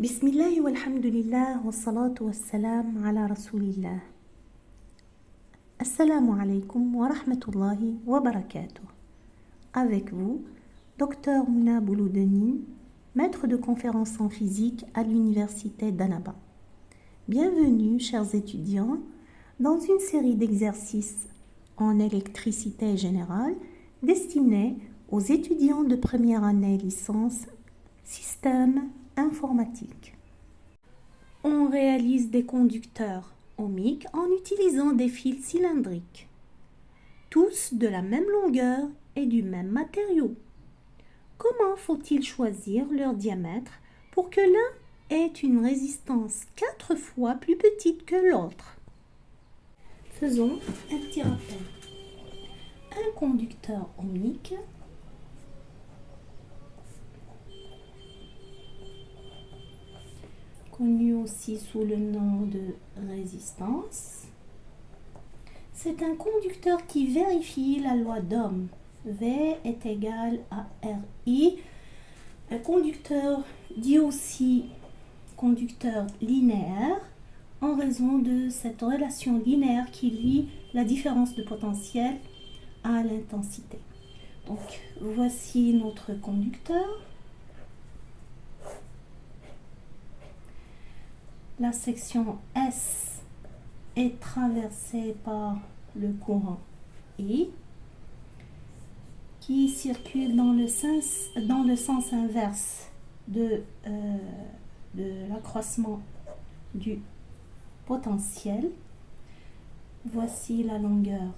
Bismillah walhamdulillah wa salatu wa salam ala rasulillah. Assalamu alaikum wa rahmatullahi wa barakatuh. Avec vous, Dr Mouna Bouloudenine, maître de conférences en physique à l'université d'Annaba. Bienvenue, chers étudiants, dans une série d'exercices en électricité générale destinés aux étudiants de première année licence système informatique. On réalise des conducteurs ohmiques en utilisant des fils cylindriques, tous de la même longueur et du même matériau. Comment faut-il choisir leur diamètre pour que l'un ait une résistance 4 fois plus petite que l'autre? Faisons un petit rappel. Un conducteur ohmique connu aussi sous le nom de résistance. C'est un conducteur qui vérifie la loi d'Ohm. V est égal à RI. Un conducteur dit aussi conducteur linéaire en raison de cette relation linéaire qui lie la différence de potentiel à l'intensité. Donc voici notre conducteur. La section S est traversée par le courant I qui circule dans le sens inverse de l'accroissement du potentiel. Voici la longueur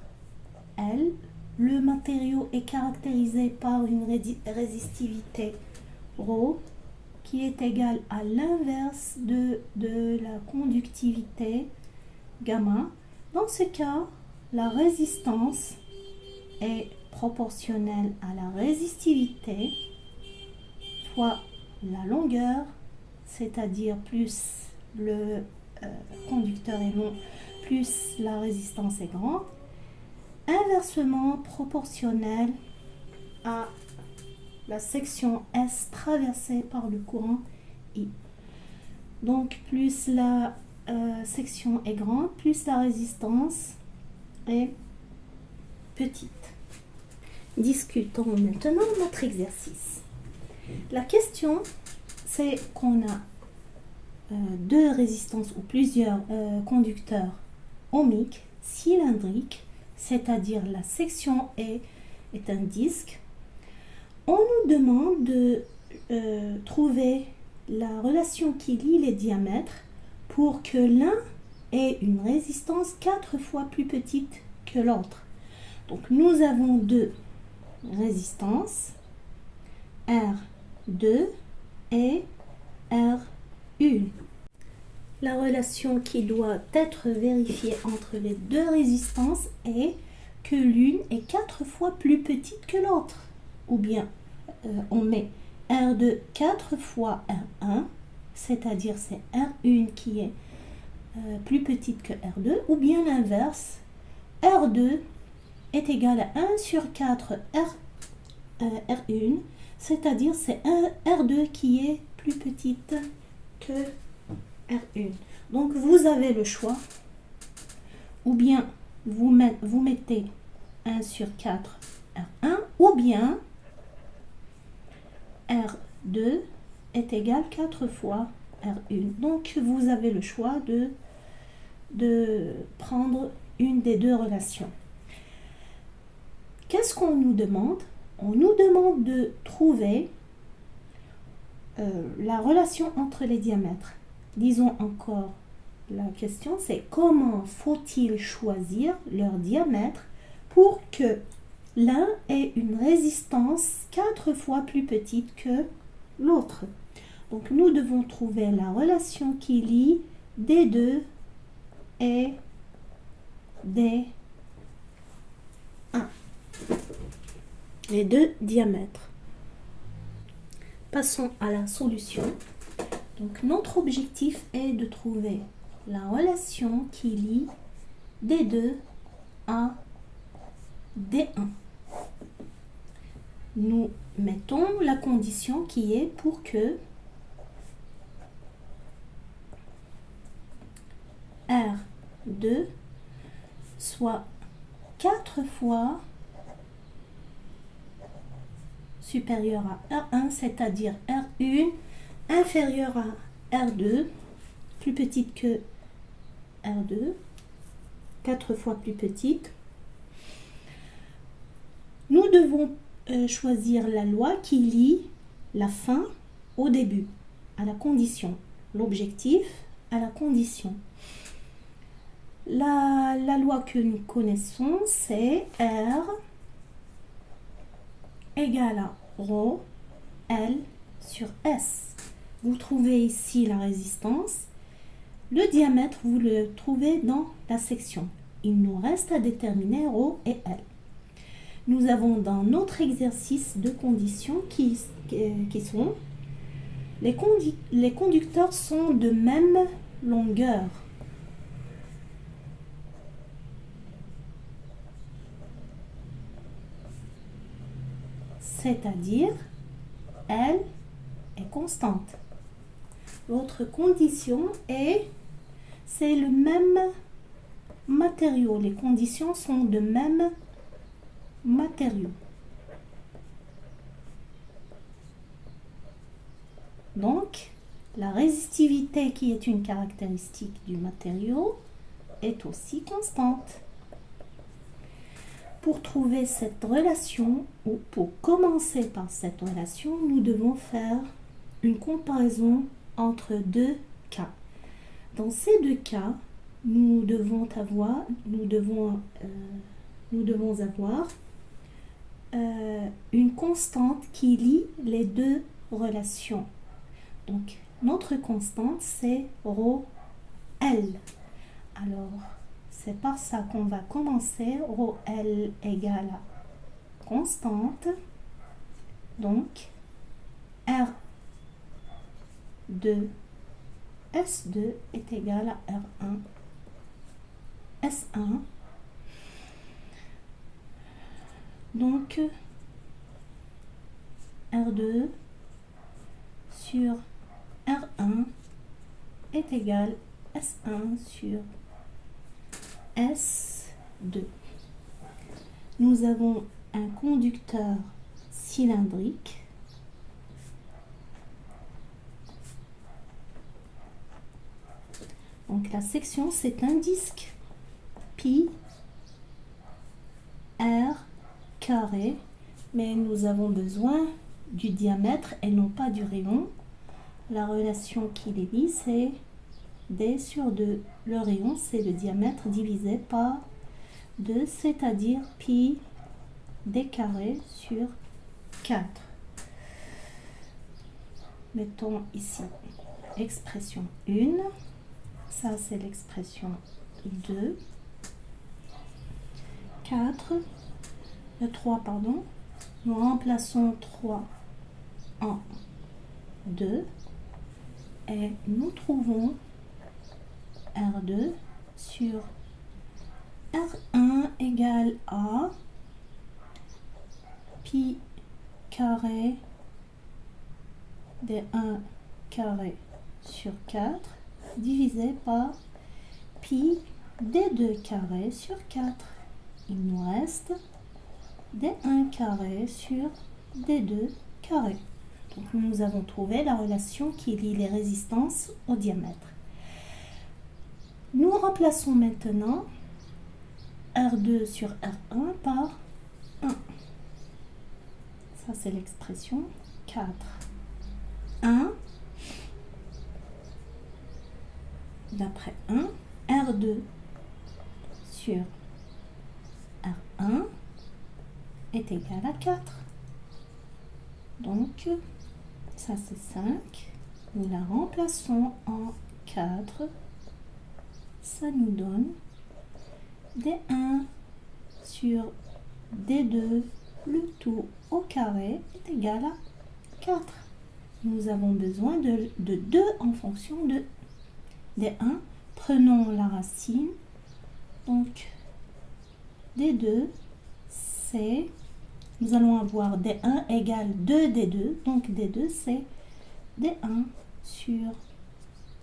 L. Le matériau est caractérisé par une résistivité ρ qui est égale à l'inverse de la conductivité gamma. Dans ce cas, la résistance est proportionnelle à la résistivité fois la longueur, c'est-à-dire plus le conducteur est long, plus la résistance est grande, inversement proportionnelle à la section S traversée par le courant I. Donc plus la section est grande, plus la résistance est petite. Discutons maintenant notre exercice. La question, c'est qu'on a deux résistances ou plusieurs conducteurs ohmiques cylindriques, c'est-à-dire la section E est un disque. On nous demande de trouver la relation qui lie les diamètres pour que l'un ait une résistance 4 fois plus petite que l'autre. Donc nous avons deux résistances, R2 et R1. La relation qui doit être vérifiée entre les deux résistances est que l'une est 4 fois plus petite que l'autre. Ou bien on met R2 4 fois R1, c'est-à-dire c'est R1 qui est plus petite que R2, ou bien l'inverse, R2 est égal à 1 sur 4 R1, c'est-à-dire c'est R2 qui est plus petite que R1. Donc vous avez le choix, ou bien vous mettez 1 sur 4 R1, ou bien R2 est égal 4 fois R1. Donc vous avez le choix de prendre une des deux relations. Qu'est-ce qu'on nous demande? On nous demande de trouver la relation entre les diamètres. Disons encore, la question c'est comment faut-il choisir leur diamètre pour que l'un ait une résistance 4 fois plus petite que l'autre. Donc nous devons trouver la relation qui lie D2 et D1. Les deux diamètres. Passons à la solution. Donc notre objectif est de trouver la relation qui lie D2 à D1. Nous mettons la condition qui est pour que R2 soit 4 fois supérieur à R1, c'est-à-dire R1 inférieur à R2, plus petite que R2, 4 fois plus petite. Nous devons choisir la loi qui lie la fin au début, à la condition. L'objectif à la condition. La loi que nous connaissons, c'est R égale à ρ L sur S. Vous trouvez ici la résistance. Le diamètre, vous le trouvez dans la section. Il nous reste à déterminer ρ et L. Nous avons dans notre exercice deux conditions qui sont les conducteurs sont de même longueur. C'est-à-dire, L est constante. L'autre condition est, c'est le même matériau. Les conditions sont de même matériau. Donc, la résistivité qui est une caractéristique du matériau est aussi constante. Pour trouver cette relation, ou pour commencer par cette relation, nous devons faire une comparaison entre deux cas. Dans ces deux cas, nous devons avoir une constante qui lie les deux relations. Donc, notre constante, c'est ρ L. Alors, c'est par ça qu'on va commencer. ρ L égale à constante. Donc, R2 S2 est égal à R1 S1. Donc, R2 sur R1 est égal à S1 sur S2. Nous avons un conducteur cylindrique. Donc la section, c'est un disque pi r carré, mais nous avons besoin du diamètre et non pas du rayon. La relation qui les lie, c'est d sur 2. Le rayon, c'est le diamètre divisé par 2, c'est-à-dire pi d carré sur 4. Mettons ici expression 1. Ça, c'est l'expression 2. 4. 3, pardon. Nous remplaçons 3 en 2. Et nous trouvons R2 sur R1 égale à pi carré d1 carré sur 4 divisé par pi d2 carré sur 4. Il nous reste d1 carré sur d2 carré. Donc nous avons trouvé la relation qui lie les résistances au diamètre. Nous remplaçons maintenant R2 sur R1 par 1. Ça, c'est l'expression 4. 1 d'après 1, R2 sur R1 est égal à 4. Donc, ça c'est 5. Nous la remplaçons en 4. Ça nous donne D1 sur D2, le tout au carré est égal à 4. Nous avons besoin de 2 en fonction de D1. Prenons la racine. Donc, D2, c'est... Nous allons avoir D1 égale 2D2. Donc, D2, c'est D1 sur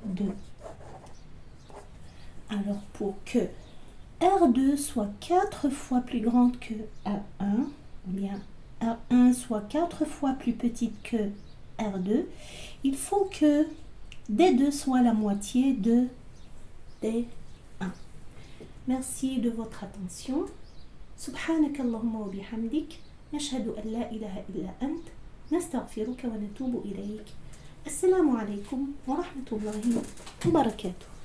2. Alors pour que R2 soit 4 fois plus grande que R1, ou bien R1 soit 4 fois plus petite que R2, il faut que D2 soit la moitié de D1. Merci de votre attention. سبحانك اللهم وبحمدك نشهد أن لا إله إلا أنت نستغفرك ونتوب إليك. السلام عليكم ورحمة الله وبركاته.